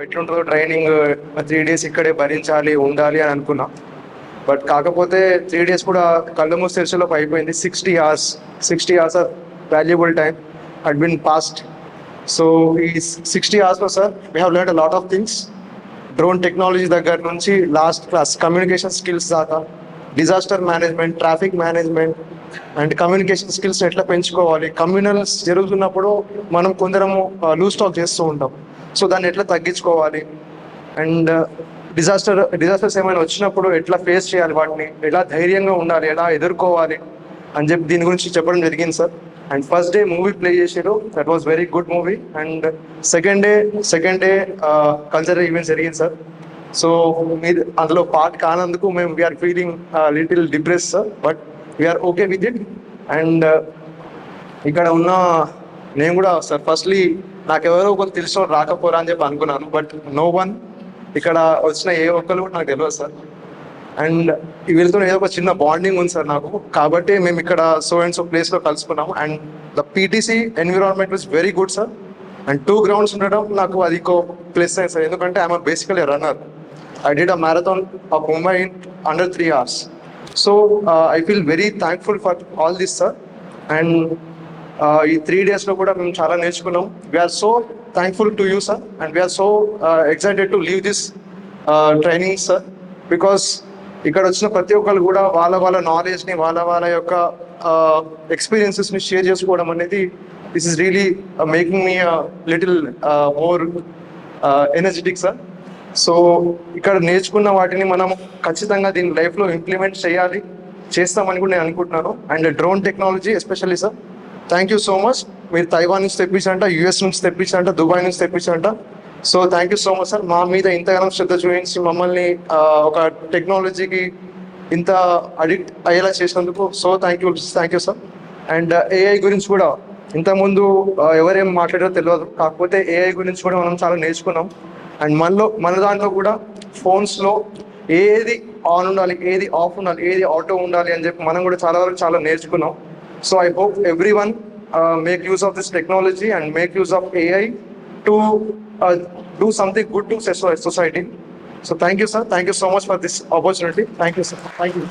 ఎట్లుంటుందో training 3 days ఇక్కడే భరించాలి ఉండాలి అని అనుకున్నా. బట్ కాకపోతే 3 days కూడా కళ్ళు మూసి తెరిచేలోపు అయిపోయింది. 60 hours of valuable time had been passed. So ఈ 60 hours sir we have learned a lot of things. Drone technology దగ్గర నుంచి లాస్ట్ క్లాస్ కమ్యూనికేషన్ స్కిల్స్ దాకా, disaster management, traffic management and communication skills ఎట్లా పెంచుకోవాలి, కమ్యూనల్స్ జరుగుతున్నప్పుడు మనం కొందరము లూజ్ టాక్ చేస్తూ ఉంటాం, సో దాన్ని ఎట్లా తగ్గించుకోవాలి, అండ్ డిజాస్టర్స్ ఏమైనా వచ్చినప్పుడు ఎట్లా ఫేస్ చేయాలి, వాటిని ఎలా ధైర్యంగా ఉండాలి, ఎలా ఎదుర్కోవాలి అని చెప్పి దీని గురించి చెప్పడం జరిగింది sir. And first day movie play చేసారు, that was very good movie. And second day cultural event జరిగింది సార్. సో మీరు అందులో పార్ట్ కానందుకు మేము we are feeling little depress sir, but we are okay with it. And ఇక్కడ ఉన్న నేను కూడా సార్ ఫస్ట్లీ నాకెవరో ఒకరు తెలిసిన రాకపోరా అని చెప్పి అనుకున్నాను, బట్ నో వన్, ఇక్కడ వచ్చిన ఏ ఒక్కరు కూడా నాకు తెలియదు సార్. అండ్ వీళ్ళతో ఏదో ఒక చిన్న బాండింగ్ ఉంది సార్ నాకు, కాబట్టి మేము ఇక్కడ సో అండ్ సో ప్లేస్లో కలుసుకున్నాము. And the PTC environment was very good sir. And 2 grounds ఉండడం నాకు అది ఇంకో ప్లస్ అయింది సార్, ఎందుకంటే I'm basically runner. I did a marathon of Mumbai in under 3 hours. So I feel very thankful for all this, sir. And ఈ 3 days లో కూడా మేము చాలా నేర్చుకున్నాం. We are so thankful to you, sir, and we are so excited to leave this training, sir, because ఇక్కడ వచ్చిన ప్రతి ఒక్కరు కూడా వాళ్ళ నాలెడ్జ్ని వాళ్ళ యొక్క ఎక్స్పీరియన్సెస్ని షేర్ చేసుకోవడం అనేది this is really making me little more energetic, sir. So ఇక్కడ నేర్చుకున్న వాటిని మనం ఖచ్చితంగా దీని లైఫ్లో ఇంప్లిమెంట్ చేస్తామని కూడా నేను అనుకుంటున్నాను. And drone technology especially sir, thank you so much. మీరు తైవాన్ నుంచి తెప్పించంట, యుఎస్ నుంచి తెప్పించంట, దుబాయ్ నుంచి తెప్పించంట. So thank you so much sir, మా మీద ఇంతగానో శ్రద్ధ చూపించి మమ్మల్ని ఒక టెక్నాలజీకి ఇంత అడిక్ట్ అయ్యేలా చేసినందుకు so thank you sir. And AI గురించి కూడా ఇంతకుముందు ఎవరేం మాట్లాడారో తెలియదు, కాకపోతే ఏఐ గురించి కూడా మనం చాలా నేర్చుకున్నాం. అండ్ మన దాంట్లో కూడా ఫోన్స్లో ఏది ఆన్ ఉండాలి, ఏది ఆఫ్ ఉండాలి, ఏది ఆటో ఉండాలి అని చెప్పి మనం కూడా చాలా నేర్చుకున్నాం. So I hope every one make use of this technology and make use of AI to do something good to society. So thank you, sir. Thank you so much for this opportunity. Thank you, sir. Thank you.